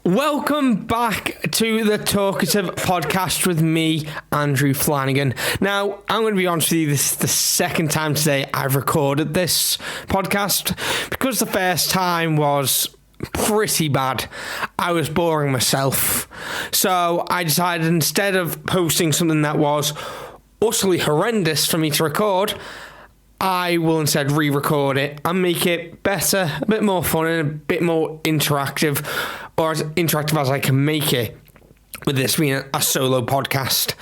Welcome back to the Talkative podcast with me, Andrew Flanagan. Now, I'm going to be honest with you, this is the second time today I've recorded this podcast because the first time was pretty bad. I was boring myself. So I decided instead of posting something that was utterly horrendous for me to record, I will instead re-record it and make it better, a bit more fun and a bit more interactive, or as interactive as I can make it, with this being a solo podcast.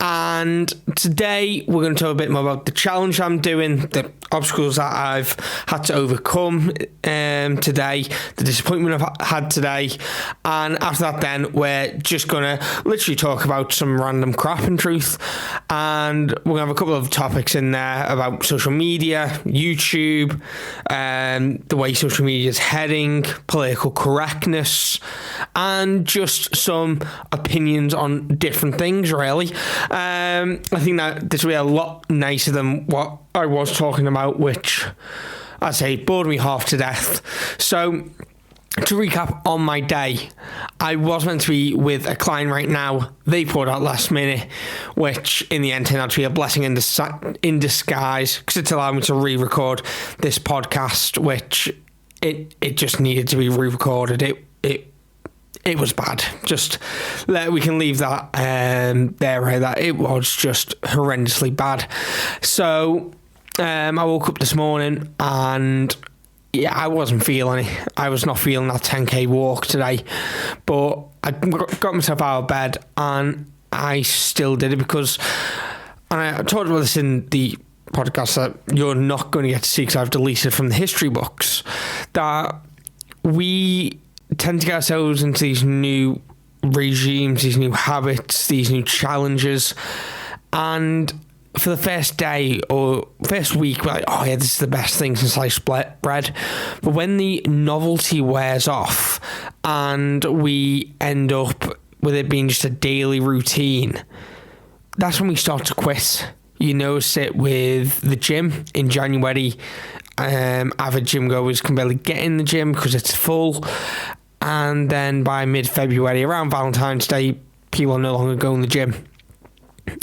And today we're going to talk a bit more about the challenge I'm doing, the obstacles that I've had to overcome today, the disappointment I've had today, and after that then we're just going to literally talk about some random crap in truth, and we're going to have a couple of topics in there about social media, YouTube, the way social media is heading, political correctness, and just some opinions on different things, really. I think that this will be a lot nicer than what I was talking about, which I say bored me half to death. So to recap on my day, I was meant to be with a client right now. They pulled out last minute, which in the end turned out to be a blessing in disguise, because it's allowed me to re-record this podcast, which it just needed to be re-recorded. It was bad. Just we can leave that there. That it was just horrendously bad. So I woke up this morning and I wasn't feeling it. I was not feeling that 10k walk today, but I got myself out of bed and I still did it because, and I talked about this in the podcast that you're not going to get to see because I've deleted from the history books, that we tend to get ourselves into these new regimes, these new habits, these new challenges, and for the first day or first week we're like, oh yeah, this is the best thing since sliced bread. But when the novelty wears off and we end up with it being just a daily routine, that's when we start to quit. You notice it with the gym in January. Avid gym goers can barely get in the gym because it's full, and then by mid-February, around Valentine's Day, people are no longer going to the gym.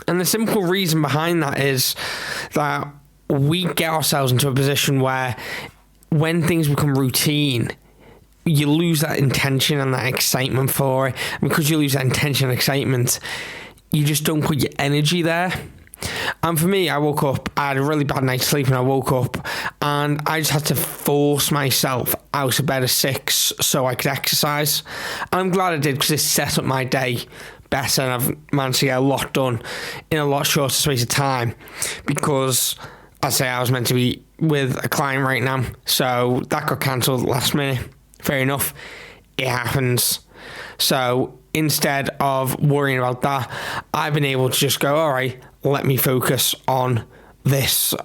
And the simple reason behind that is that we get ourselves into a position where when things become routine, you lose that intention and that excitement for it. And because you lose that intention and excitement, you just don't put your energy there. And for me, I woke up, I had a really bad night's sleep, and I woke up and I just had to force myself out of bed at 6 so I could exercise. And I'm glad I did, because it set up my day better and I've managed to get a lot done in a lot shorter space of time, because I say I was meant to be with a client right now, so that got cancelled last minute. Fair enough, it happens. So instead of worrying about that, I've been able to just go, all right, let me focus on this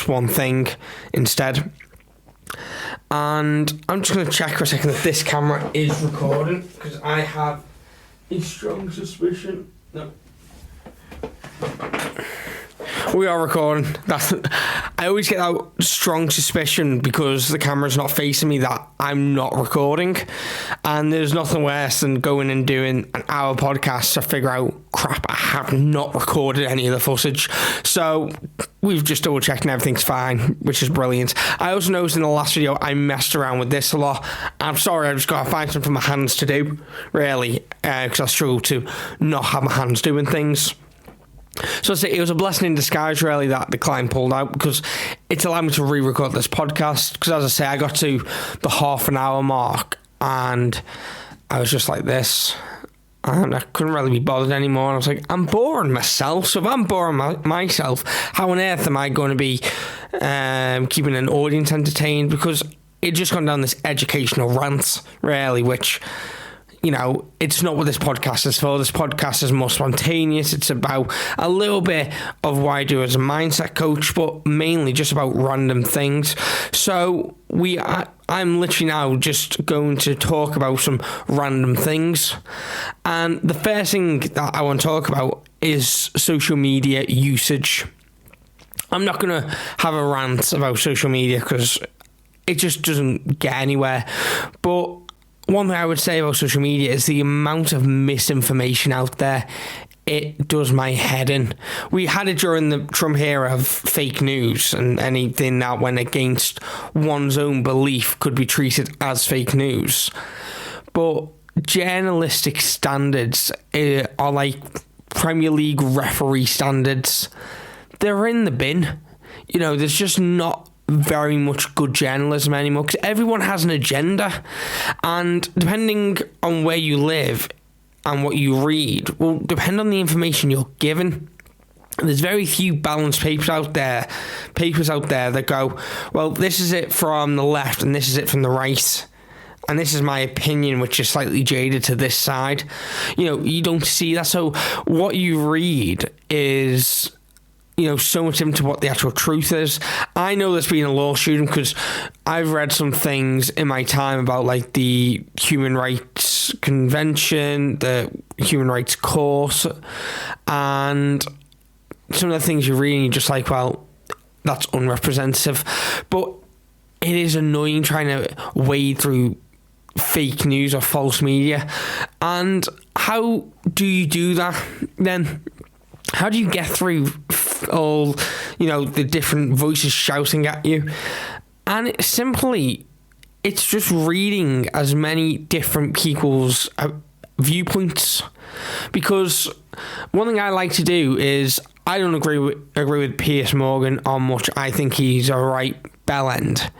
one thing instead. And I'm just going to check for a second that this camera is recording, because I have a strong suspicion. No. We are recording. I always get that strong suspicion because the camera's not facing me that I'm not recording. And there's nothing worse than going and doing an hour podcast to figure out, crap, I have not recorded any of the footage. So we've just double checked and everything's fine, which is brilliant. I also noticed in the last video I messed around with this a lot. I'm sorry, I just got to find something for my hands to do, really, because I struggle to not have my hands doing things. So it was a blessing in disguise, really, that the client pulled out, because it's allowed me to re-record this podcast. Because as I say, I got to the half an hour mark and I was just like this, and I couldn't really be bothered anymore. And I was like, I'm boring myself. So if I'm boring myself, how on earth am I going to be keeping an audience entertained? Because it just gone down this educational rant, really, which, you know, it's not what this podcast is for. This podcast is more spontaneous. It's about a little bit of what I do as a mindset coach, but mainly just about random things. So I'm literally now just going to talk about some random things. And the first thing that I want to talk about is social media usage. I'm not going to have a rant about social media because it just doesn't get anywhere. But one thing I would say about social media is the amount of misinformation out there. It does my head in. We had it during the Trump era of fake news, and anything that went against one's own belief could be treated as fake news. But journalistic standards are like Premier League referee standards. They're in the bin. You know, there's just not very much good journalism anymore because everyone has an agenda, and depending on where you live and what you read will depend on the information you're given. There's very few balanced papers out there that go, well, this is it from the left and this is it from the right, and this is my opinion, which is slightly jaded to this side. You know, you don't see that. So what you read is, you know, so much into what the actual truth is. I know there's been a lawsuit because I've read some things in my time about like the Human Rights Convention, the Human Rights Course, and some of the things you read and you're just like, well, that's unrepresentative. But it is annoying trying to wade through fake news or false media. And how do you do that then? How do you get through all, you know, the different voices shouting at you? And it's just reading as many different people's viewpoints. Because one thing I like to do is, I don't agree with Piers Morgan on much. I think he's a right bellend,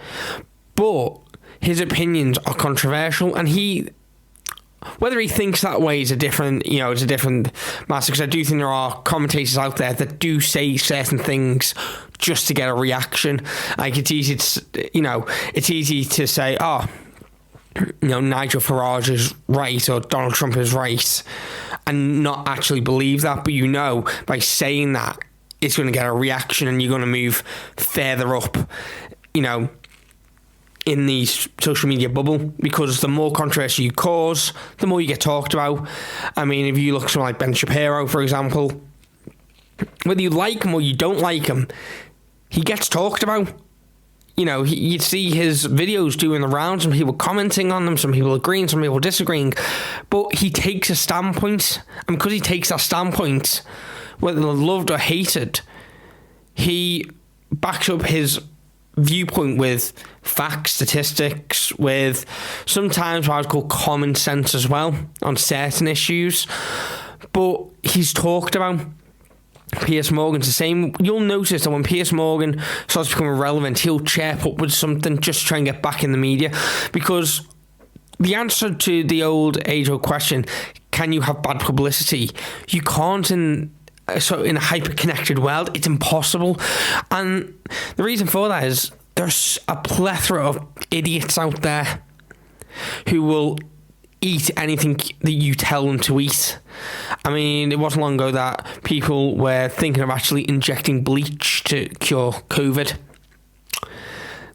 but his opinions are controversial, and whether he thinks that way is a different matter, because I do think there are commentators out there that do say certain things just to get a reaction. Like, it's easy to say, oh, you know, Nigel Farage is right or Donald Trump is right, and not actually believe that. But you know, by saying that, it's going to get a reaction and you're going to move further up, you know, in the social media bubble, because the more controversy you cause, the more you get talked about. I mean, if you look at someone like Ben Shapiro, for example, whether you like him or you don't like him, he gets talked about. You know, you see his videos doing the rounds, some people commenting on them, some people agreeing, some people disagreeing, but he takes a standpoint, and because he takes that standpoint, whether loved or hated, he backs up his viewpoint with facts, statistics, with sometimes what I would call common sense as well on certain issues. But he's talked about. Piers Morgan's the same. You'll notice that when Piers Morgan starts becoming relevant, he'll chirp up with something just to try and get back in the media, because the answer to the age-old question, can you have bad publicity? You can't in a hyper-connected world. It's impossible. And the reason for that is there's a plethora of idiots out there who will eat anything that you tell them to eat. I mean, it wasn't long ago that people were thinking of actually injecting bleach to cure COVID.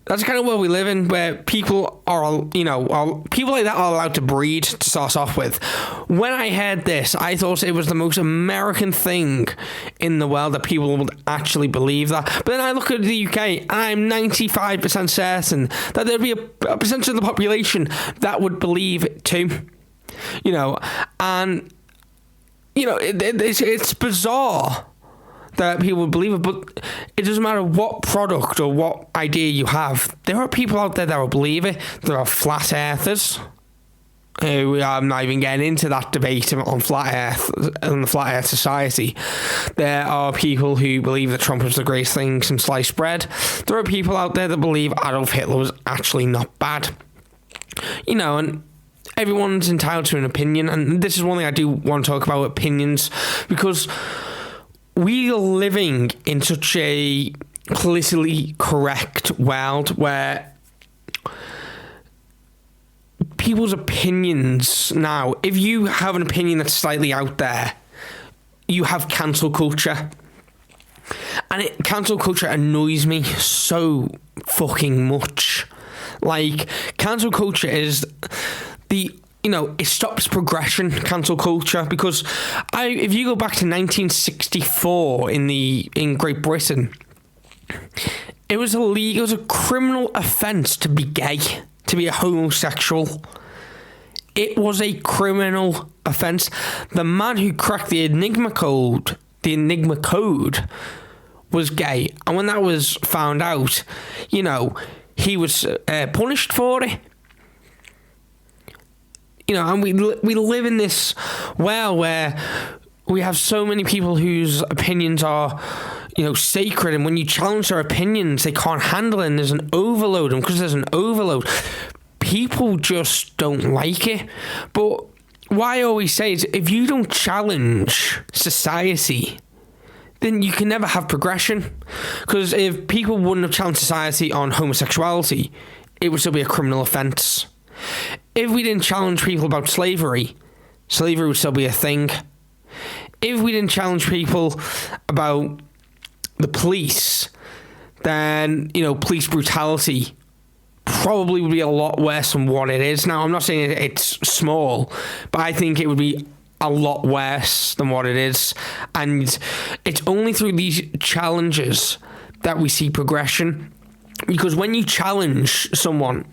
That's the kind of world we live in, where people people like that are allowed to breed, to start off with. When I heard this, I thought it was the most American thing in the world that people would actually believe that. But then I look at the UK, and I'm 95% certain that there'd be a percentage of the population that would believe it too. You know, and you know, it's bizarre that people would believe it, but it doesn't matter what product or what idea you have. There are people out there that will believe it. There are flat earthers. I'm not even getting into that debate on flat earth and the flat earth society. There are people who believe that Trump is the greatest thing since sliced bread. There are people out there that believe Adolf Hitler was actually not bad. You know, and everyone's entitled to an opinion, and this is one thing I do want to talk about, opinions, because we are living in such a politically correct world where people's opinions now, if you have an opinion that's slightly out there, you have cancel culture. And cancel culture annoys me so fucking much. Like, cancel culture is it stops progression, cancel culture, because if you go back to 1964 in Great Britain, it was a criminal offence to be gay, to be a homosexual. It was a criminal offence. The man who cracked the Enigma code was gay. And when that was found out, he was punished for it. And we live in this world where we have so many people whose opinions are, sacred. And when you challenge their opinions, they can't handle it. And there's an overload. And because there's an overload, people just don't like it. But what I always say is, if you don't challenge society, then you can never have progression. Because if people wouldn't have challenged society on homosexuality, it would still be a criminal offence. If we didn't challenge people about slavery would still be a thing. If we didn't challenge people about the police, then, police brutality probably would be a lot worse than what it is. Now, I'm not saying it's small, but I think it would be a lot worse than what it is. And it's only through these challenges that we see progression. Because when you challenge someone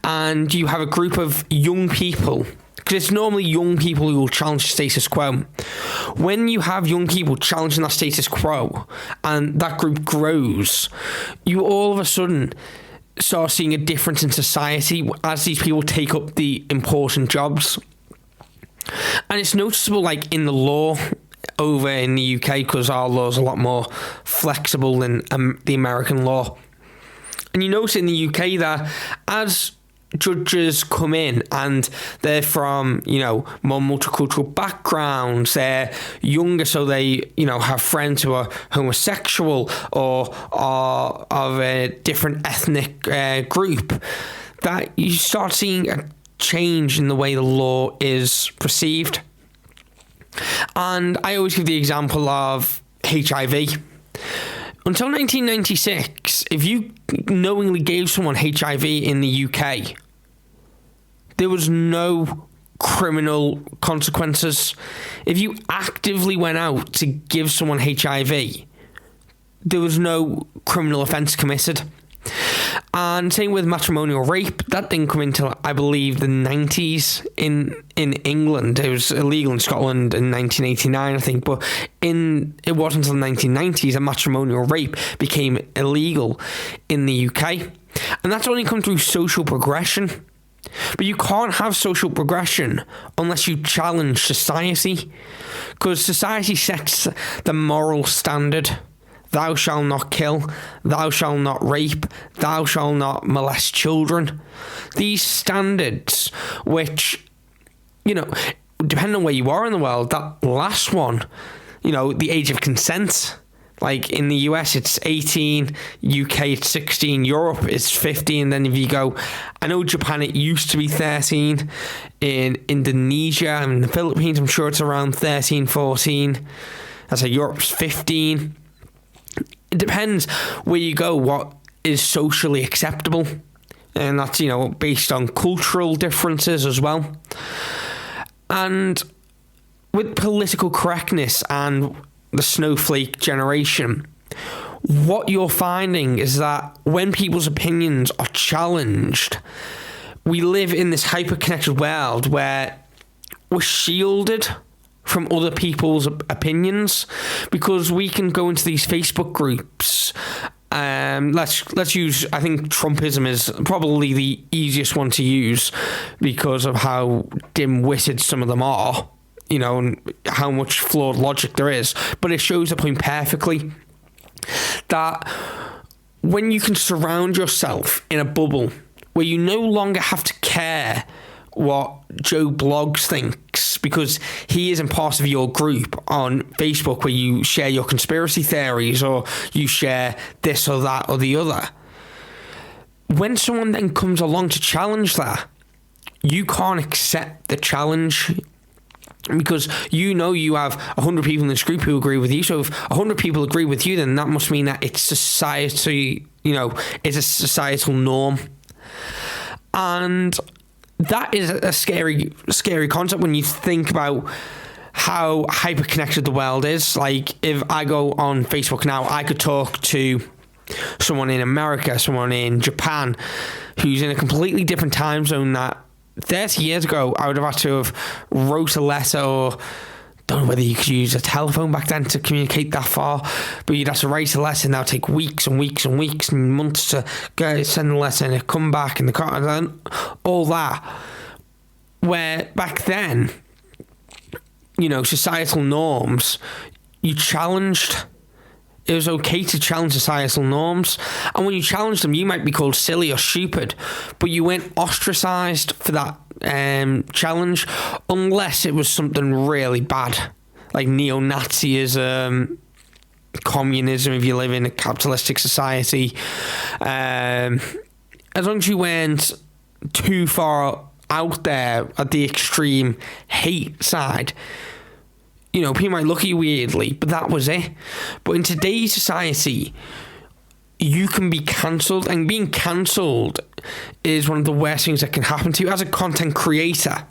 and you have a group of young people, because it's normally young people who will challenge the status quo. When you have young people challenging that status quo and that group grows, you all of a sudden start seeing a difference in society as these people take up the important jobs. And it's noticeable, like, in the law over in the UK, because our law is a lot more flexible than the American law. And you notice in the UK that as judges come in and they're from, more multicultural backgrounds, they're younger, so they, have friends who are homosexual or are of a different ethnic group, that you start seeing a change in the way the law is perceived. And I always give the example of HIV. Until 1996, if you knowingly gave someone HIV in the UK, there was no criminal consequences. If you actively went out to give someone HIV, there was no criminal offence committed. And same with matrimonial rape. That didn't come until, I believe, the 90s in England. It was illegal in Scotland in 1989, I think. But it wasn't until the 1990s that matrimonial rape became illegal in the UK. And that's only come through social progression. But you can't have social progression unless you challenge society. Because society sets the moral standard. Thou shalt not kill, thou shalt not rape, thou shalt not molest children. These standards, which, depending on where you are in the world, that last one, the age of consent, like in the US it's 18, UK it's 16, Europe it's 15, then if you go, I know Japan it used to be 13, in Indonesia and in the Philippines I'm sure it's around 13, 14, as Europe's 15. It depends where you go, what is socially acceptable. And that's, based on cultural differences as well. And with political correctness and the snowflake generation, what you're finding is that when people's opinions are challenged, we live in this hyper-connected world where we're shielded from other people's opinions, because we can go into these Facebook groups. Let's use, I think Trumpism is probably the easiest one to use because of how dim-witted some of them are, and how much flawed logic there is. But it shows the point perfectly that when you can surround yourself in a bubble where you no longer have to care what Joe Bloggs thinks, because he isn't part of your group on Facebook where you share your conspiracy theories or you share this or that or the other. When someone then comes along to challenge that, you can't accept the challenge, because you have 100 people in this group who agree with you. So if 100 people agree with you, then that must mean that it's society, it's a societal norm. And that is a scary concept when you think about how hyper-connected the world is. Like, if I go on Facebook now, I could talk to someone in America, someone in Japan, who's in a completely different time zone that 30 years ago, I would have had to have wrote a letter, or don't know whether you could use a telephone back then to communicate that far, but you'd have to write a letter, and that would take weeks and weeks and weeks and months to go send a letter and it come back and the car and all that. Where back then, societal norms, you challenged. It was okay to challenge societal norms. And when you challenged them, you might be called silly or stupid, but you weren't ostracised for that challenge, unless it was something really bad, like neo-Nazism, communism, if you live in a capitalistic society. As long as you weren't too far out there at the extreme hate side, people might look at you weirdly, but that was it. But in today's society, you can be cancelled, and being cancelled is one of the worst things that can happen to you as a content creator.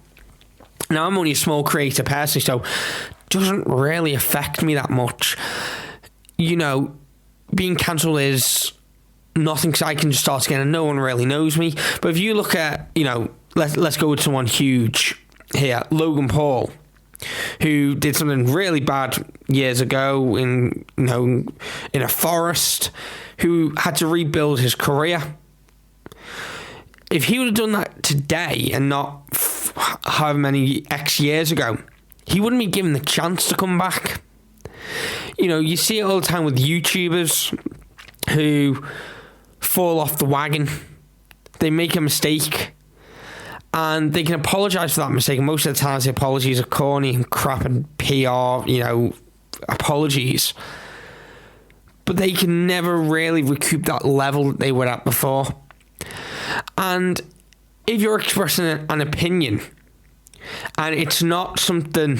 Now, I'm only a small creator personally, so it doesn't really affect me that much. Being cancelled is nothing, because I can just start again and no one really knows me. But if you look at, let's go with someone huge here, Logan Paul, who did something really bad years ago in a forest, who had to rebuild his career. If he would have done that today and not however many X years ago, he wouldn't be given the chance to come back. You see it all the time with YouTubers who fall off the wagon. They make a mistake and they can apologise for that mistake. Most of the time, the apologies are corny and crap and PR, apologies. But they can never really recoup that level that they were at before. And if you're expressing an opinion and it's not something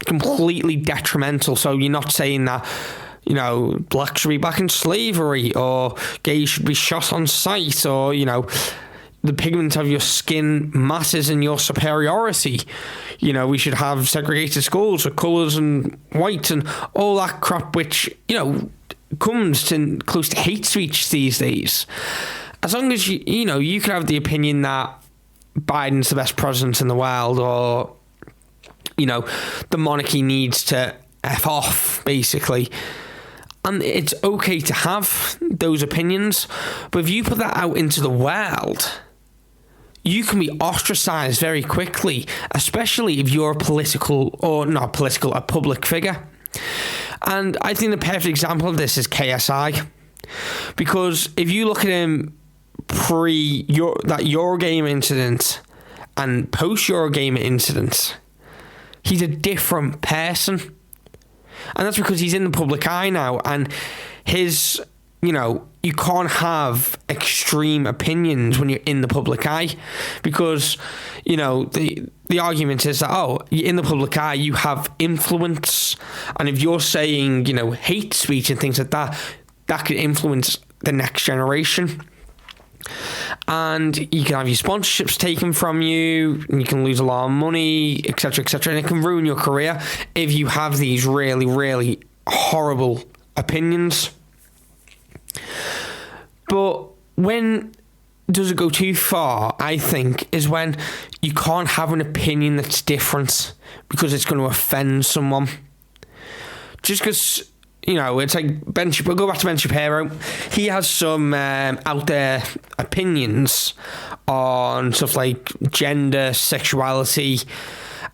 completely detrimental, so you're not saying that, blacks should be back in slavery, or gays should be shot on sight, or, the pigment of your skin matters in your superiority. We should have segregated schools with colours and white and all that crap, which, comes to close to hate speech these days. As long as you can have the opinion that Biden's the best president in the world, or, the monarchy needs to F off, basically. And it's okay to have those opinions, but if you put that out into the world, you can be ostracised very quickly, especially if you're a public figure. And I think the perfect example of this is KSI. Because if you look at him that Eurogame incident and post-Eurogame incident, he's a different person. And that's because he's in the public eye now, and his... you can't have extreme opinions when you're in the public eye, because, the argument is that, you're in the public eye, you have influence, and if you're saying, hate speech and things like that, that could influence the next generation. And you can have your sponsorships taken from you, and you can lose a lot of money, etc., and it can ruin your career if you have these really, really horrible opinions. But when does it go too far, I think, is when you can't have an opinion that's different because it's going to offend someone. Just because, it's like we'll go back to Ben Shapiro. He has some out there opinions on stuff like gender, sexuality,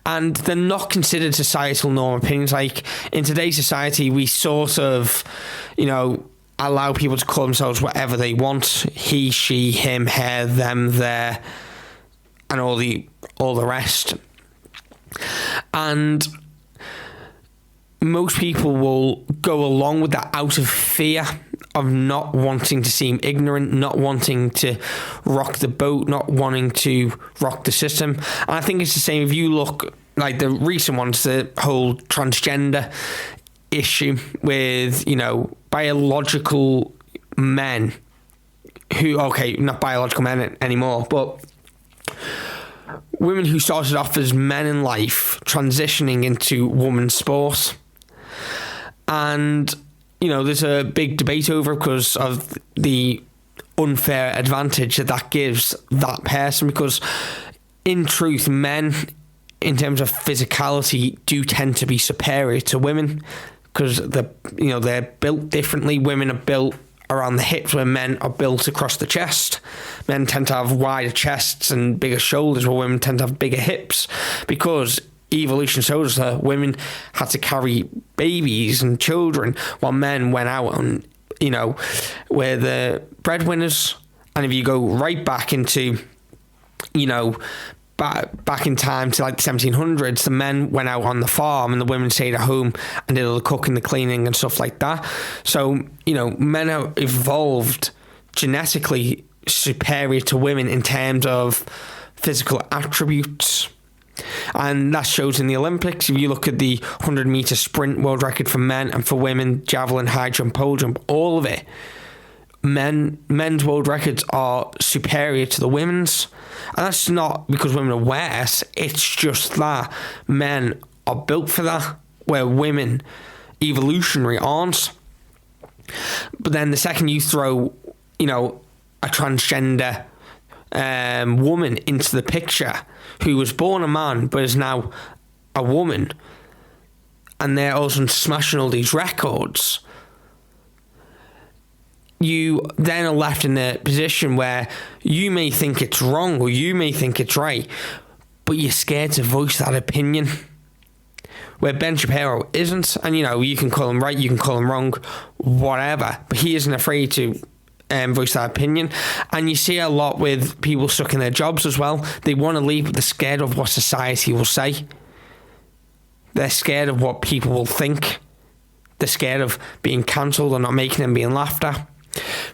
and they're not considered societal norm opinions. Like, in today's society, we sort of, allow people to call themselves whatever they want: he, she, him, her, them, their, and all the rest. And most people will go along with that out of fear of not wanting to seem ignorant, not wanting to rock the boat, not wanting to rock the system. And I think it's the same if you look like the recent ones, the whole transgender issue with, biological men who, not biological men anymore, but women who started off as men in life transitioning into women's sport. And, there's a big debate over it because of the unfair advantage that gives that person, because in truth, men, in terms of physicality, do tend to be superior to women, because they're built differently. Women are built around the hips, where men are built across the chest. Men tend to have wider chests and bigger shoulders, while women tend to have bigger hips, because evolution shows us that women had to carry babies and children, while men went out and, were the breadwinners. And if you go right back into, back in time to like the 1700s, the men went out on the farm and the women stayed at home and did all the cooking, the cleaning and stuff like that. So, men are evolved genetically superior to women in terms of physical attributes. And that shows in the Olympics. If you look at the 100-meter sprint world record for men and for women, javelin, high jump, pole jump, all of it, men's world records are superior to the women's. And that's not because women are worse, it's just that men are built for that, where women evolutionary aren't. But then the second you throw, a transgender woman into the picture, who was born a man but is now a woman, and they're also smashing all these records, you then are left in a position where you may think it's wrong or you may think it's right, but you're scared to voice that opinion. Where Ben Shapiro isn't, and you can call him right, you can call him wrong, whatever, but he isn't afraid to voice that opinion. And you see a lot with people stuck in their jobs as well. They want to leave, but they're scared of what society will say. They're scared of what people will think. They're scared of being cancelled or not making them being laughed at.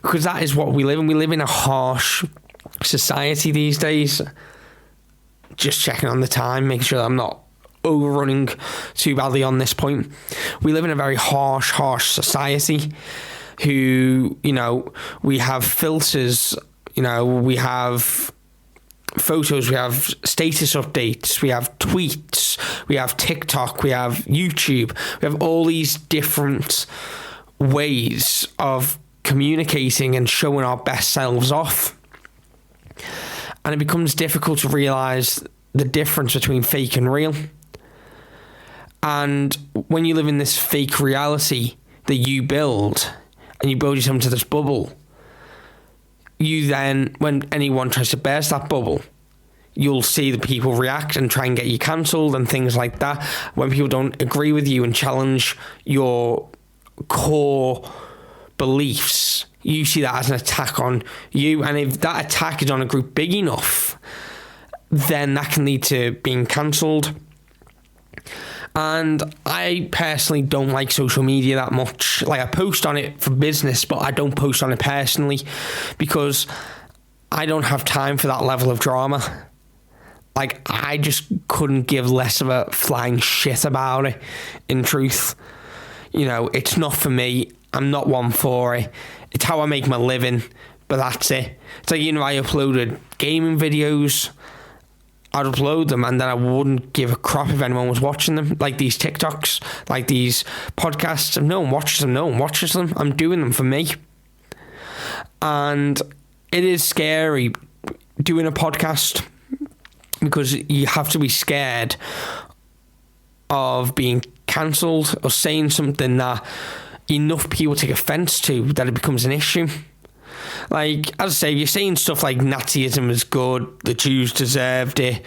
Because that is what we live in. We live in a harsh society these days. Just checking on the time, making sure that I'm not overrunning too badly on this point. We live in a very harsh society who, we have filters, we have photos, we have status updates, we have tweets, we have TikTok, we have YouTube, we have all these different ways of communicating and showing our best selves off. And it becomes difficult to realise the difference between fake and real. And when you live in this fake reality that you build, and you build yourself into this bubble, you then, when anyone tries to burst that bubble, you'll see the people react and try and get you cancelled and things like that. When people don't agree with you and challenge your core beliefs, you see that as an attack on you. And if that attack is on a group big enough, then that can lead to being cancelled. And I personally don't like social media that much. Like, I post on it for business, but I don't post on it personally, because I don't have time for that level of drama. Like, I just couldn't give less of a flying shit about it, in truth. It's not for me. I'm not one for it. It's how I make my living, but that's it. It's like, I uploaded gaming videos. I'd upload them and then I wouldn't give a crap if anyone was watching them. Like these TikToks, like these podcasts. If no one watches them. I'm doing them for me. And it is scary doing a podcast, because you have to be scared of being cancelled or saying something that enough people take offence to that it becomes an issue. Like, as I say, you're saying stuff like Nazism is good, the Jews deserved it,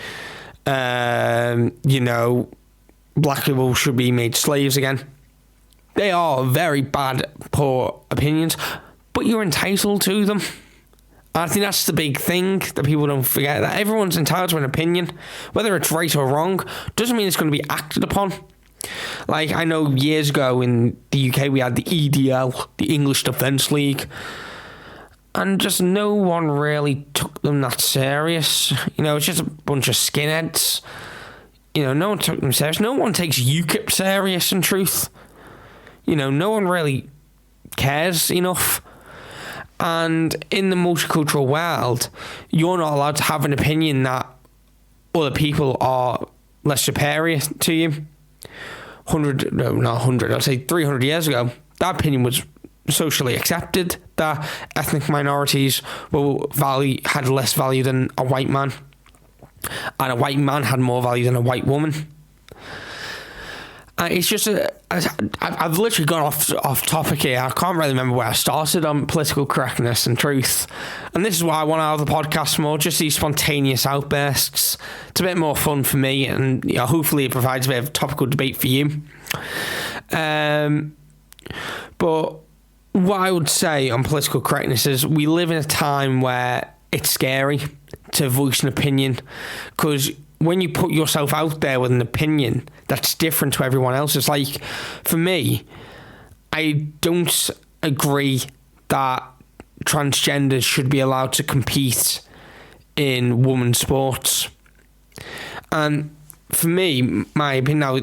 black people should be made slaves again. They are very bad, poor opinions, but you're entitled to them. I think that's the big thing that people don't forget, that everyone's entitled to an opinion. Whether it's right or wrong doesn't mean it's going to be acted upon. Like, I know years ago in the UK we had the EDL, the English Defence League, and just no one really took them that serious. It's just a bunch of skinheads. No one took them serious. No one takes UKIP serious, in truth. No one really cares enough. And in the multicultural world, you're not allowed to have an opinion that other people are less superior to you. 300 years ago, that opinion was socially accepted that ethnic minorities had less value than a white man, and a white man had more value than a white woman. It's just I've literally gone off topic here. I can't really remember where I started on political correctness and truth, and this is why I want to have the podcast more, just these spontaneous outbursts. It's a bit more fun for me, and hopefully it provides a bit of topical debate for you. But what I would say on political correctness is we live in a time where it's scary to voice an opinion, because when you put yourself out there with an opinion that's different to everyone else, it's like, for me, I don't agree that transgenders should be allowed to compete in women's sports. And for me, my opinion now,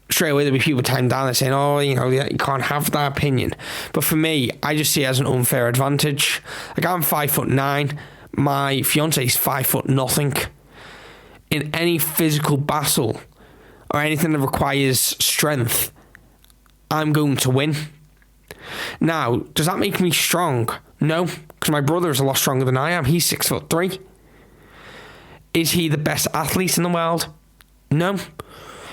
straight away there'll be people tying down and saying, you can't have that opinion. But for me, I just see it as an unfair advantage. Like, I'm 5'9", my fiance is 5'0". In any physical battle or anything that requires strength, I'm going to win. Now, does that make me strong? No, because my brother is a lot stronger than I am. He's 6'3". Is he the best athlete in the world? No.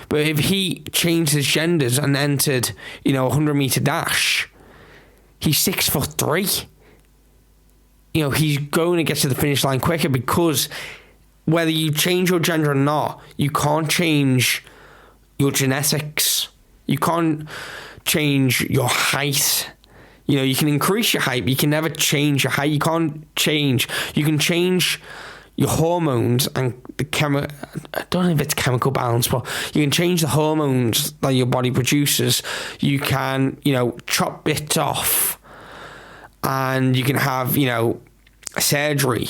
But if he changed his genders and entered, a 100-meter dash, he's 6'3". He's going to get to the finish line quicker, because whether you change your gender or not, you can't change your genetics. You can't change your height. You can increase your height, but you can never change your height. You can change your hormones and I don't know if it's chemical balance, but you can change the hormones that your body produces. You can, chop bits off, and you can have, surgery.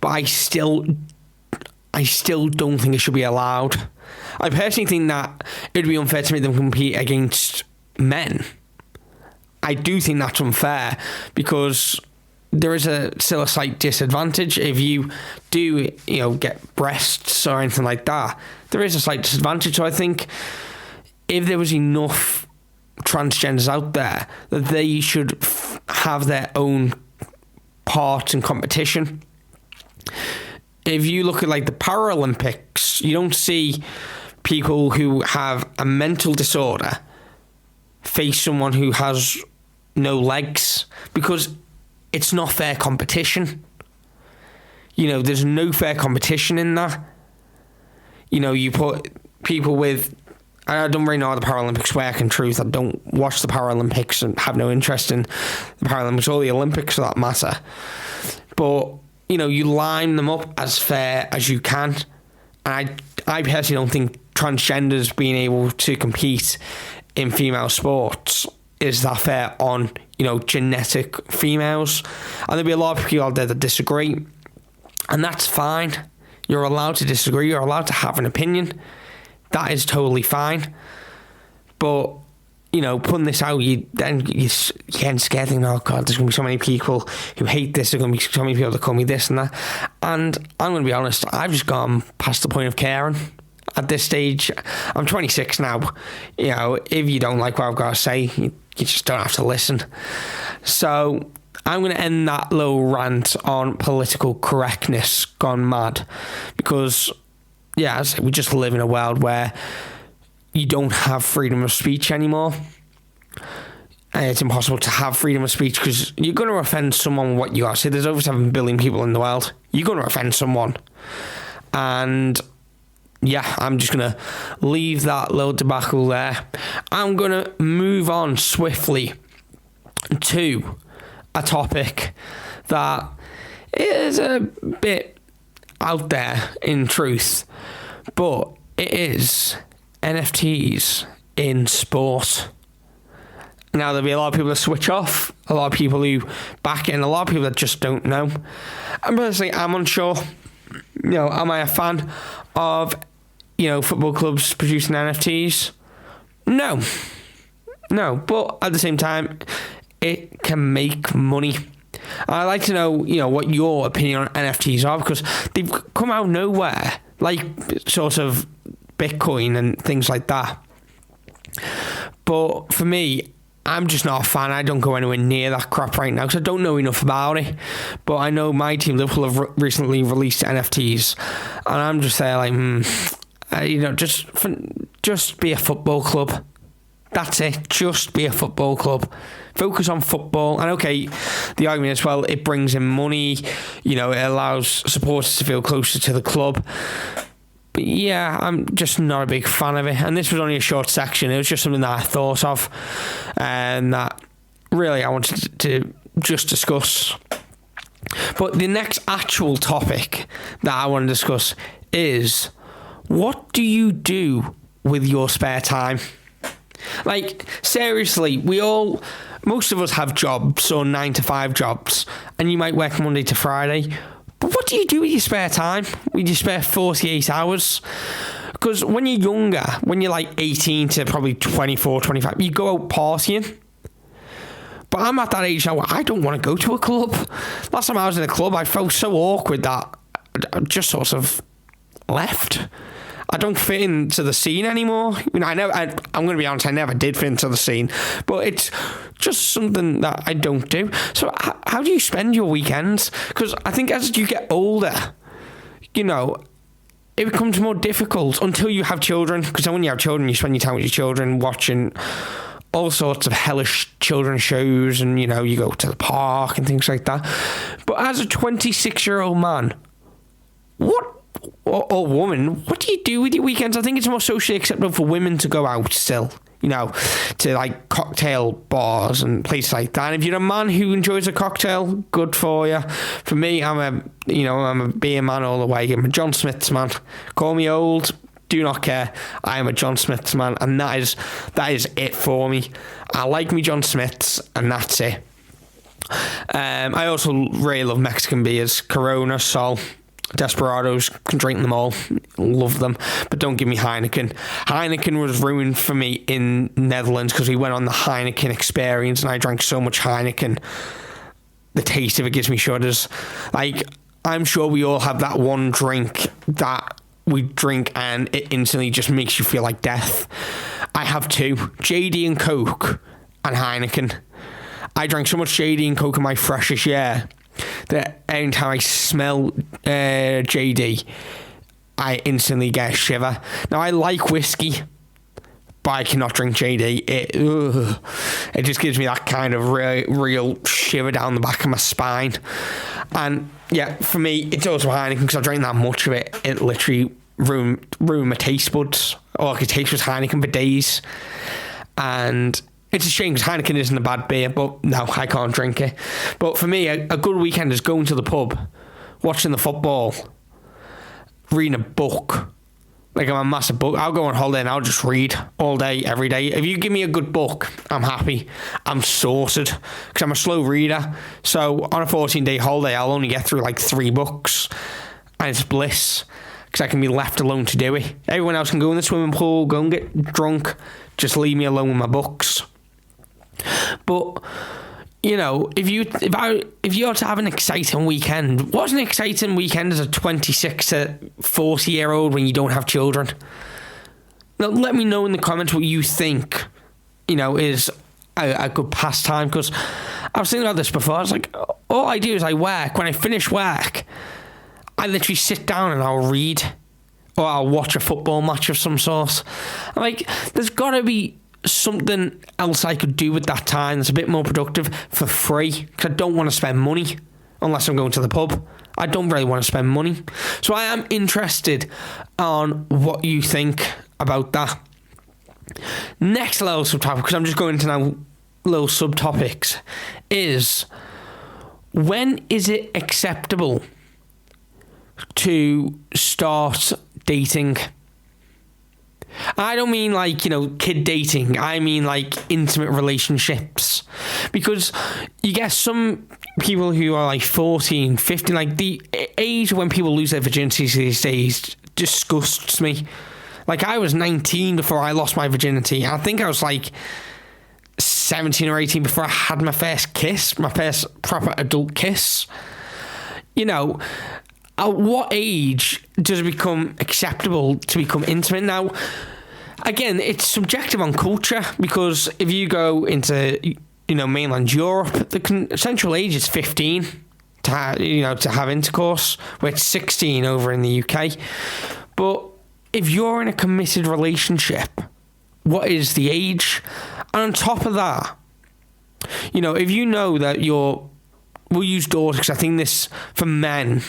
But I still don't think it should be allowed. I personally think that it would be unfair to make them compete against men. I do think that's unfair, because there is still a slight disadvantage. If you do, get breasts or anything like that, there is a slight disadvantage. So I think if there was enough transgenders out there, that they should have their own part in competition. If you look at the Paralympics, you don't see people who have a mental disorder face someone who has no legs, because it's not fair competition. There's no fair competition in that. You put people with... I don't really know how the Paralympics work, in truth. I don't watch the Paralympics and have no interest in the Paralympics or the Olympics for that matter. But, you line them up as fair as you can. And I personally don't think transgenders being able to compete in female sports is that fair on, genetic females. And there'll be a lot of people out there that disagree. And that's fine. You're allowed to disagree. You're allowed to have an opinion. That is totally fine. But, putting this out, you're getting scared, thinking, oh God, there's going to be so many people who hate this. There's going to be so many people that call me this and that. And I'm going to be honest, I've just gone past the point of caring. At this stage, I'm 26 now. If you don't like what I've got to say, you just don't have to listen. So I'm going to end that little rant on political correctness gone mad, because, we just live in a world where you don't have freedom of speech anymore. And it's impossible to have freedom of speech, because you're going to offend someone with what you are. So there's over 7 billion people in the world. You're going to offend someone. And I'm just going to leave that little debacle there. I'm going to move on swiftly to a topic that is a bit out there in truth, but it is NFTs in sport. Now, there'll be a lot of people that switch off, a lot of people who back it, and a lot of people that just don't know. And personally, I'm unsure. Am I a fan of, football clubs producing NFTs? No. But at the same time, it can make money. I'd like to know, what your opinion on NFTs are, because they've come out of nowhere, like sort of Bitcoin and things like that. But for me, I'm just not a fan. I don't go anywhere near that crap right now because I don't know enough about it. But I know my team, Liverpool, have recently released NFTs, and I'm just there like, just be a football club. That's it. Just be a football club. Focus on football. And okay, the argument is, well, it brings in money. It allows supporters to feel closer to the club. But yeah, I'm just not a big fan of it. And this was only a short section. It was just something that I thought of and that really I wanted to just discuss. But the next actual topic that I want to discuss is, what do you do with your spare time? Like, seriously, most of us have jobs or 9-to-5 jobs, and you might work Monday to Friday. But what do you do with your spare time? With your spare 48 hours? Because when you're younger, when you're like 18 to probably 24, 25, you go out partying. But I'm at that age now where I don't want to go to a club. Last time I was in a club, I felt so awkward that I just sort of left. I don't fit into the scene anymore. I'm going to be honest, I never did fit into the scene, but it's just something that I don't do. So how do you spend your weekends? Because I think as you get older, it becomes more difficult until you have children. Because when you have children, you spend your time with your children watching all sorts of hellish children's shows, and you go to the park and things like that. But as a 26-year-old man, or woman, what do you do with your weekends? I think it's more socially acceptable for women to go out still, to like cocktail bars and places like that. And if you're a man who enjoys a cocktail, good for you. For me, I'm a beer man all the way. I'm a John Smith's man. Call me old, do not care. I am a John Smith's man, and that is it for me. I like me John Smith's, and that's it. I also really love Mexican beers, Corona, Sol, Desperados, can drink them all, love them, but don't give me Heineken. Heineken was ruined for me in Netherlands because we went on the Heineken experience and I drank so much Heineken, the taste of it gives me shudders. Like, I'm sure we all have that one drink that we drink and it instantly just makes you feel like death. I have two, JD and Coke and Heineken. I drank so much JD and Coke in my freshest year that every time I smell JD, I instantly get a shiver. Now, I like whiskey, but I cannot drink JD. It just gives me that kind of real shiver down the back of my spine. And yeah, for me, it's also Heineken because I drank that much of it. It literally ruined my taste buds. All I could taste was Heineken for days. And it's a shame because Heineken isn't a bad beer, but no, I can't drink it. But for me, a good weekend is going to the pub, watching the football, reading a book. Like, I'm a massive book. I'll go on holiday and I'll just read all day, every day. If you give me a good book, I'm happy. I'm sorted because I'm a slow reader. So on a 14-day holiday, I'll only get through like 3 books, and it's bliss because I can be left alone to do it. Everyone else can go in the swimming pool, go and get drunk. Just leave me alone with my books. But if you're to have an exciting weekend, what's an exciting weekend as a 26 to 40 year old when you don't have children? Now, let me know in the comments what you think is a good pastime, because I was thinking about this before. I was like, all I do is I work. When I finish work, I literally sit down and I'll read, or I'll watch a football match of some sort. I'm like, there's got to be something else I could do with that time that's a bit more productive for free, because I don't want to spend money unless I'm going to the pub. I don't really want to spend money. So I am interested on what you think about that. Next little subtopic, because I'm just going into now little subtopics, is when is it acceptable to start dating? I don't mean like, kid dating. I mean like intimate relationships. Because you get some people who are like 14, 15, like the age when people lose their virginities these days disgusts me. Like, I was 19 before I lost my virginity. I think I was like 17 or 18 before I had my first kiss, my first proper adult kiss. At what age does it become acceptable to become intimate? Now, again, it's subjective on culture, because if you go into, mainland Europe, the consensual age is 15 to have intercourse, where it's 16 over in the UK. But if you're in a committed relationship, what is the age? And on top of that, if you know that we'll use daughter, because I think this, for men,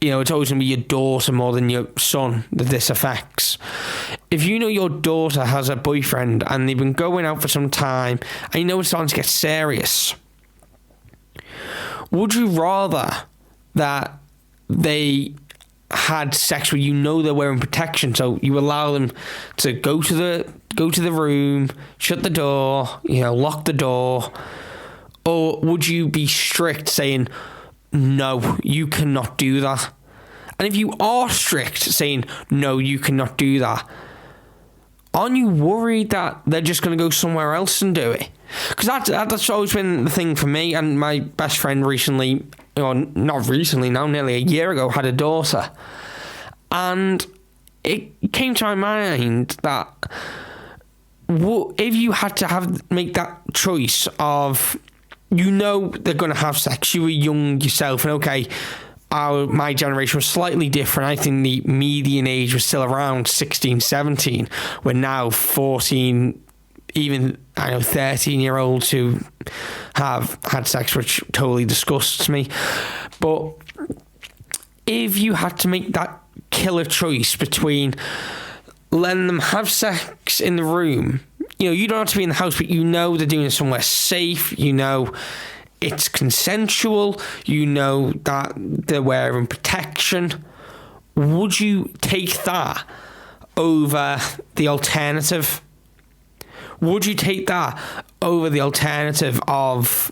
it's always going to be your daughter more than your son that this affects. If you know your daughter has a boyfriend and they've been going out for some time and it's starting to get serious, would you rather that they had sex where they're wearing protection, so you allow them to go to the room, shut the door, lock the door, or would you be strict saying, no, you cannot do that? And if you are strict saying, no, you cannot do that, aren't you worried that they're just going to go somewhere else and do it? Because that's always been the thing for me. And my best friend recently, or not recently now, nearly a year ago, had a daughter. And it came to my mind that if you had to make that choice of, they're going to have sex, you were young yourself, and okay, my generation was slightly different. I think the median age was still around 16, 17. We're now 14, even 13-year-olds who have had sex, which totally disgusts me. But if you had to make that killer choice between letting them have sex in the room, you don't have to be in the house, but they're doing it somewhere safe, it's consensual, that they're wearing protection, would you take that over the alternative? Would you take that over the alternative of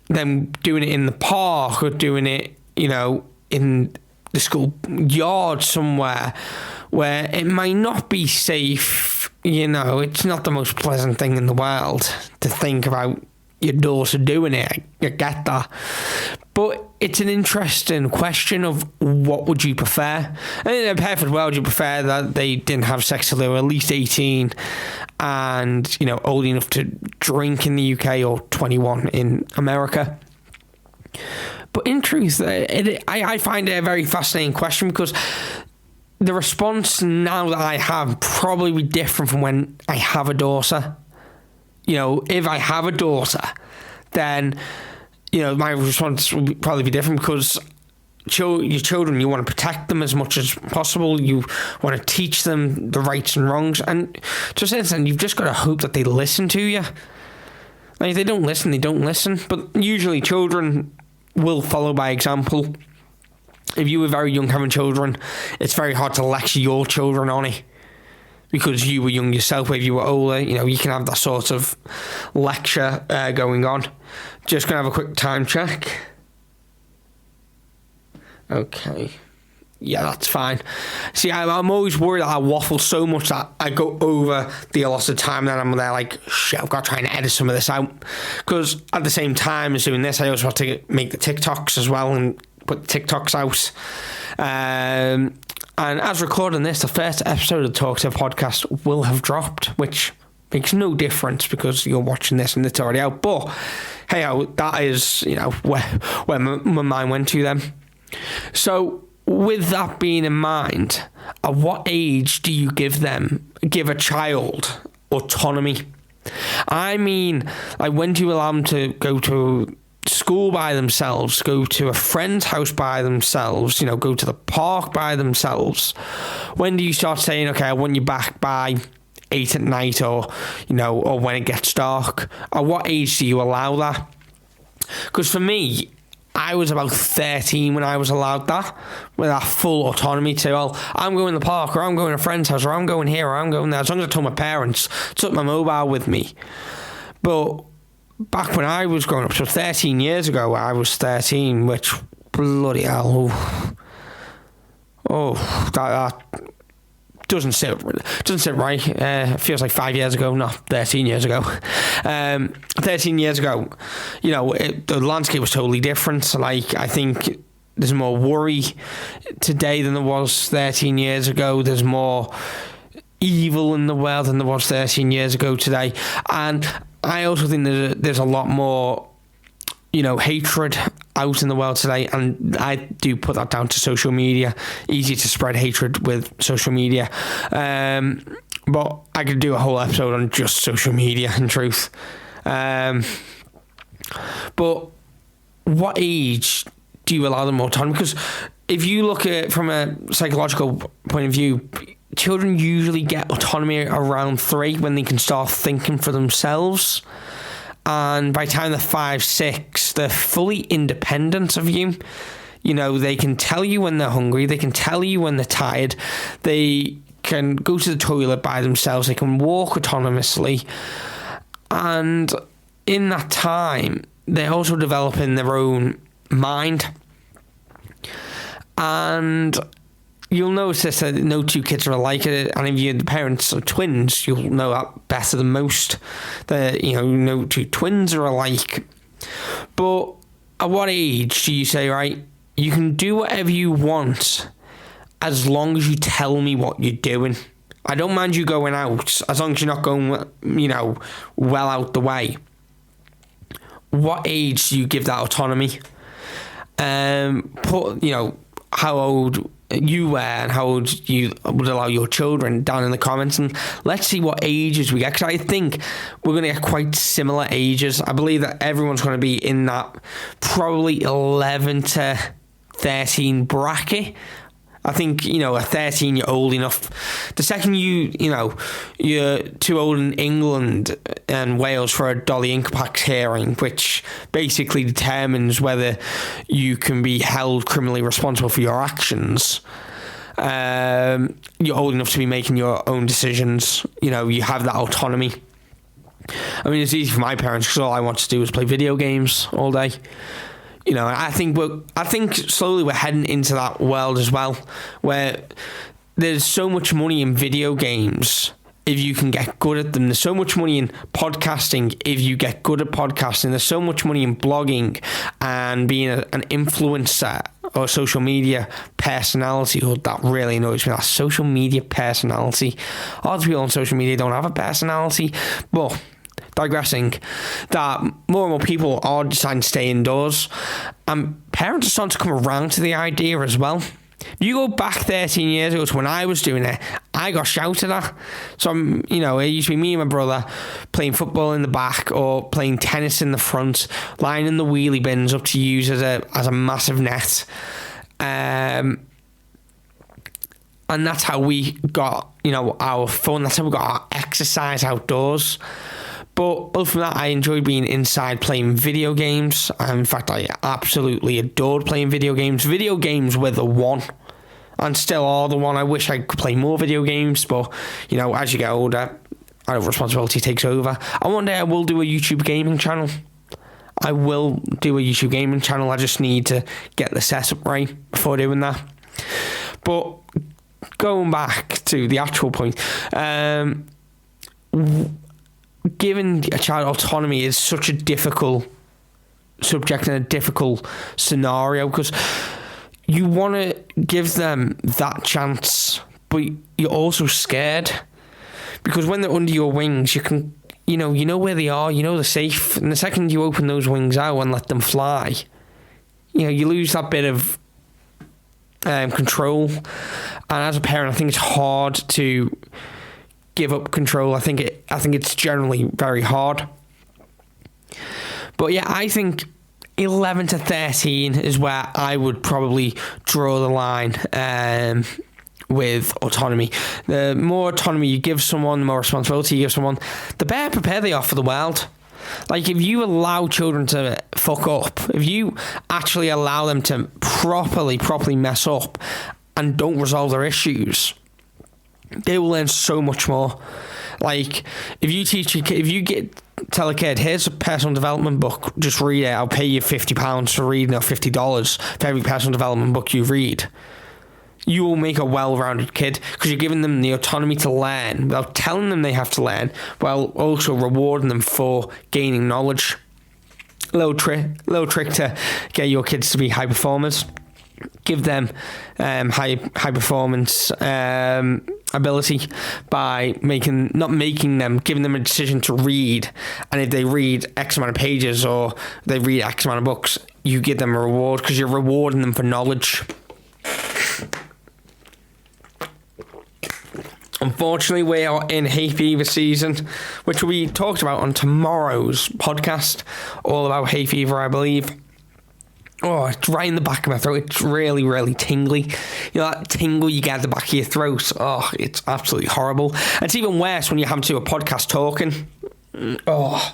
them doing it in the park or doing it, in the school yard somewhere where it might not be safe? It's not the most pleasant thing in the world to think about your daughter doing it. I get that. But it's an interesting question of what would you prefer? And in a perfect world, you prefer that they didn't have sex till they were at least 18 and, old enough to drink in the UK, or 21 in America. But in truth, I find it a very fascinating question, because the response now that I have probably be different from when I have a daughter. If I have a daughter, then, my response will probably be different, because your children, you want to protect them as much as possible. You want to teach them the rights and wrongs. And to a certain extent, you've just got to hope that they listen to you. Like, if they don't listen, they don't listen. But usually children will follow by example. If you were very young having children, it's very hard to lecture your children on it, because you were young yourself. If you were older, you can have that sort of lecture going on. Just going to have a quick time check. Okay. Yeah, that's fine. See, I'm always worried that I waffle so much that I go over the allotted time, and then I'm there like, shit, I've got to try and edit some of this out. Because at the same time as doing this, I also have to make the TikToks as well and put the TikToks out. And as recording this, the first episode of the Talk to podcast will have dropped, which makes no difference because you're watching this and it's already out. But hey, that is, where my mind went to then. So with that being in mind, at what age do you give a child autonomy? I mean, like, when do you allow them to go to school by themselves, go to a friend's house by themselves, go to the park by themselves? When do you start saying, okay, I want you back by 8 at night, or when it gets dark? At what age do you allow that? Because for me, I was about 13 when I was allowed that, with that full autonomy to, well, I'm going to the park, or I'm going to a friend's house, or I'm going here, or I'm going there, as long as I told my parents, took my mobile with me. But back when I was growing up, so 13 years ago, I was 13, which, bloody hell, that doesn't sit right. It feels like 5 years ago, not 13 years ago. 13 years ago, the landscape was totally different. Like, I think there's more worry today than there was 13 years ago. There's more evil in the world than there was 13 years ago today. And I also think there's a lot more, hatred out in the world today, and I do put that down to social media. Easy to spread hatred with social media. But I could do a whole episode on just social media, in truth. But what age do you allow them autonomy? Because if you look at it from a psychological point of view, children usually get autonomy around 3 when they can start thinking for themselves. And by the time they're 5, 6, they're fully independent of you. They can tell you when they're hungry. They can tell you when they're tired. They can go to the toilet by themselves. They can walk autonomously. And in that time, they're also developing their own mind. And you'll notice this, that no 2 kids are alike. And if you're the parents of twins, you'll know that better than most. That, no 2 twins are alike. But at what age do you say, right, you can do whatever you want as long as you tell me what you're doing? I don't mind you going out, as long as you're not going, well out the way. What age do you give that autonomy? Put, how old you were and how old you would allow your children down in the comments, and let's see what ages we get, because I think we're going to get quite similar ages. I believe that everyone's going to be in that probably 11 to 13 bracket. I think, at 13 you're old enough. The second you're too old in England and Wales for a Dolly Impact hearing, which basically determines whether you can be held criminally responsible for your actions. You're old enough to be making your own decisions. You have that autonomy. I mean, it's easy for my parents because all I want to do is play video games all day. I think slowly we're heading into that world as well, where there's so much money in video games if you can get good at them. There's so much money in podcasting if you get good at podcasting. There's so much money in blogging and being an influencer or social media personality. Oh, that really annoys me, that social media personality. A lot of people on social media don't have a personality, but digressing, that more and more people are deciding to stay indoors, and parents are starting to come around to the idea as well. If you go back 13 years ago to when I was doing it, I got shouted at. So, it used to be me and my brother playing football in the back or playing tennis in the front, lying in the wheelie bins up to use as a massive net. And that's how we got, our fun. That's how we got our exercise outdoors. But other than that, I enjoyed being inside playing video games. In fact, I absolutely adored playing video games. Video games were the one, and still are the one. I wish I could play more video games, but, as you get older, responsibility takes over. And one day I will do a YouTube gaming channel. I just need to get the setup right before doing that. But going back to the actual point, giving a child autonomy is such a difficult subject and a difficult scenario, because you want to give them that chance, but you're also scared, because when they're under your wings, you can, you know where they are, they're safe, and the second you open those wings out and let them fly, you lose that bit of control. And as a parent, I think it's hard to give up control. I think it's generally very hard. But yeah, I think 11 to 13 is where I would probably draw the line with autonomy. The more autonomy you give someone, the more responsibility you give someone, the better prepared they are for the world. Like, if you allow children to fuck up, if you actually allow them to properly mess up and don't resolve their issues, they will learn so much more. Like, if you tell a kid, here's a personal development book, just read it, I'll pay you £50 for reading, or $50 for every personal development book you read, you will make a well-rounded kid, because you're giving them the autonomy to learn without telling them they have to learn, while also rewarding them for gaining knowledge. Little trick to get your kids to be high performers. give them high performance ability by giving them a decision to read. And if they read X amount of pages or they read X amount of books, you give them a reward because you're rewarding them for knowledge. Unfortunately, we are in hay fever season, which will be talked about on tomorrow's podcast, all about hay fever, I believe. Oh, it's right in the back of my throat. It's really, really tingly. You know, that tingle you get at the back of your throat. Oh, it's absolutely horrible. And it's even worse when you have to do a podcast talking. Oh,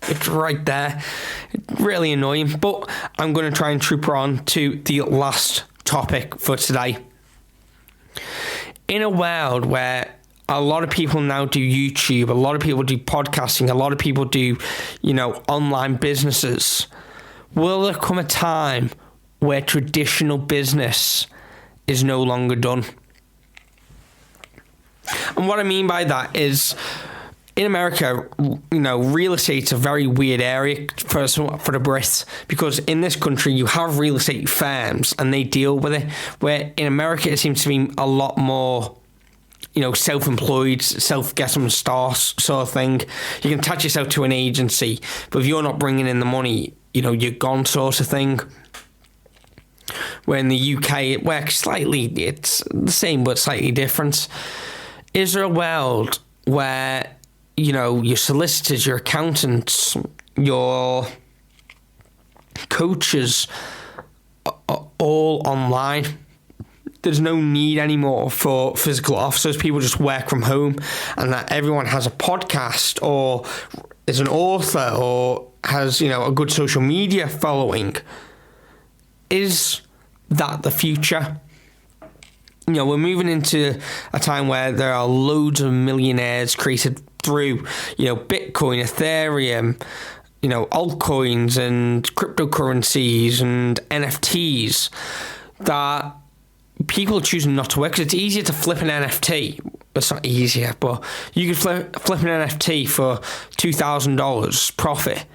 it's right there. It's really annoying. But I'm going to try and trooper on to the last topic for today. In a world where a lot of people now do YouTube, a lot of people do podcasting, a lot of people do, online businesses, will there come a time where traditional business is no longer done? And what I mean by that is, in America, real estate's a very weird area for the Brits, because in this country you have real estate firms and they deal with it, where in America it seems to be a lot more self-employed, get some stars sort of thing. You can attach yourself to an agency, but if you're not bringing in the money, you're gone sort of thing. Where in the UK it works slightly, it's the same but slightly different. Is there a world where your solicitors, your accountants, your coaches are all online? There's no need anymore for physical offices. People just work from home, and that everyone has a podcast or is an author or has, a good social media following. Is that the future? We're moving into a time where there are loads of millionaires created through, Bitcoin, Ethereum, altcoins and cryptocurrencies and NFTs, that people are choosing not to work because it's easier to flip an NFT. It's not easier, but you could flip an NFT for $2,000 profit,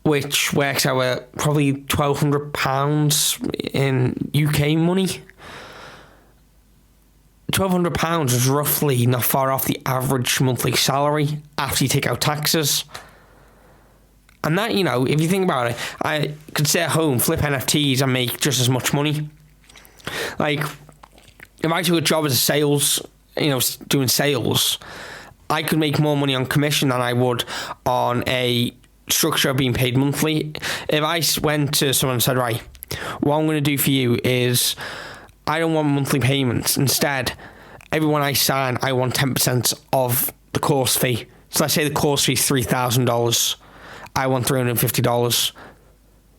which works out at probably £1,200 in UK money. £1,200 is roughly not far off the average monthly salary after you take out taxes. And that, if you think about it, I could stay at home, flip NFTs and make just as much money. Like, if I took a job as a sales, doing sales, I could make more money on commission than I would on a structure of being paid monthly. If I went to someone and said, right, what I'm going to do for you is I don't want monthly payments. Instead, everyone I sign, I want 10% of the course fee. So let's say the course fee is $3,000. I want $350.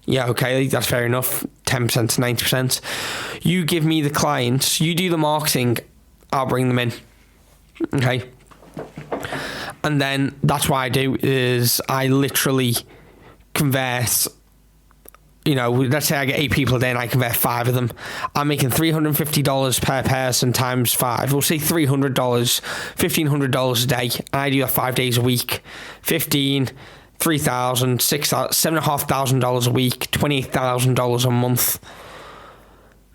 Yeah, okay, that's fair enough. 10% to 90%. You give me the clients, you do the marketing, I'll bring them in. Okay. And then that's what I do is I literally convert, let's say I get 8 people a day and I convert 5 of them. I'm making $350 per person times 5. We'll say $300, $1,500 a day. And I do that 5 days a week. 15, $3,000, $6,000, $7,500 a week, $28,000 a month.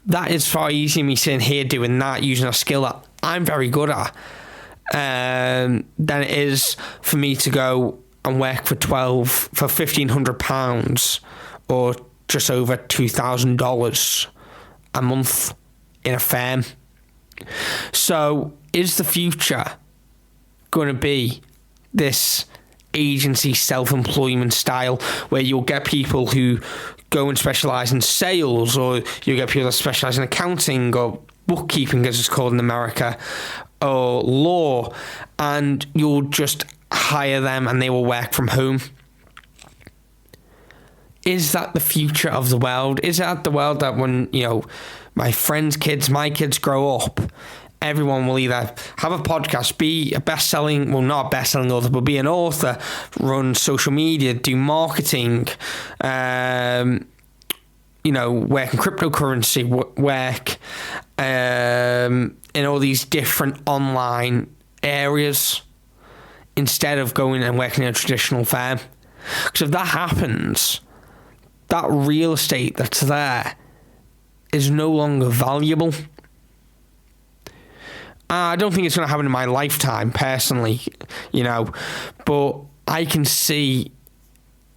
That is far easier than me sitting here doing that, using a skill that I'm very good at, than it is for me to go and work for £1,500 or just over $2,000 a month in a firm. So is the future going to be this agency self-employment style where you'll get people who go and specialise in sales, or you'll get people that specialise in accounting or bookkeeping, as it's called in America, or law, and you'll just hire them and they will work from home? Is that the future of the world? Is that the world that when, my friends' kids, my kids grow up, everyone will either have a podcast, be a best-selling, well, not a best-selling author, but be an author, run social media, do marketing, work in cryptocurrency, work in all these different online areas instead of going and working in a traditional firm? Because if that happens, that real estate that's there is no longer valuable. I don't think it's going to happen in my lifetime, personally, but I can see,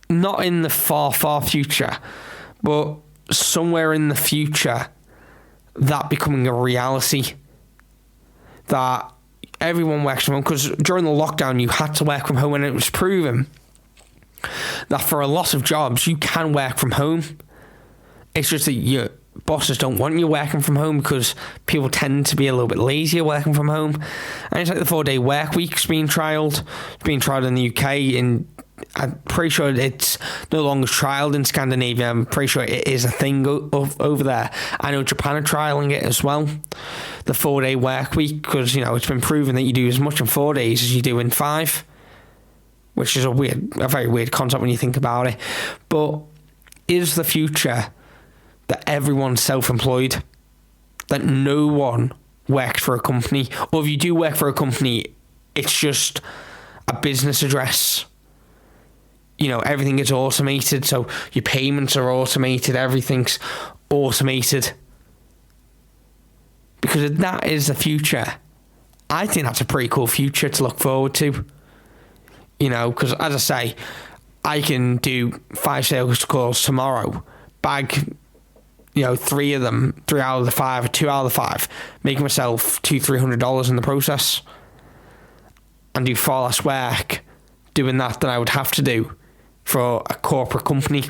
not in the far, far future, but somewhere in the future, that becoming a reality. That everyone works from home, because during the lockdown, you had to work from home, and it was proven that for a lot of jobs, you can work from home. It's just that your bosses don't want you working from home, because people tend to be a little bit lazier working from home. And it's like the 4-day work week's being trialled. It's being trialled in the UK, and I'm pretty sure it's no longer trialled in Scandinavia. I'm pretty sure it is a thing over there. I know Japan are trialling it as well, the 4-day work week, because it's been proven that you do as much in 4 days as you do in 5, which is a very weird concept when you think about it. But is the future that everyone's self-employed, that no one works for a company, or if you do work for a company, it's just a business address? Everything is automated, so your payments are automated, everything's automated. Because if that is the future, I think that's a pretty cool future to look forward to. Because as I say, I can do 5 sales calls tomorrow, bag 3 of them, 3 out of the 5, or 2 out of the 5, make myself $200-$300 in the process, and do far less work doing that than I would have to do for a corporate company.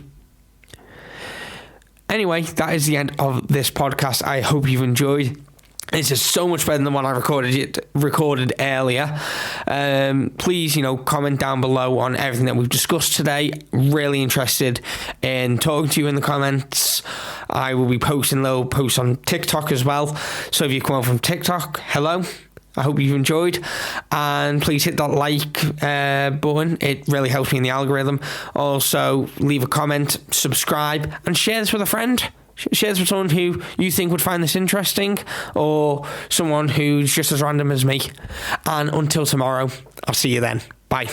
Anyway, that is the end of this podcast. I hope you've enjoyed. This is so much better than the one I recorded earlier. Please, comment down below on everything that we've discussed today. Really interested in talking to you in the comments. I will be posting little posts on TikTok as well. So if you come over from TikTok, hello. I hope you've enjoyed, and please hit that like button. It really helps me in the algorithm. Also, leave a comment, subscribe, and share this with a friend. Share this with someone who you think would find this interesting, or someone who's just as random as me. And until tomorrow, I'll see you then. Bye.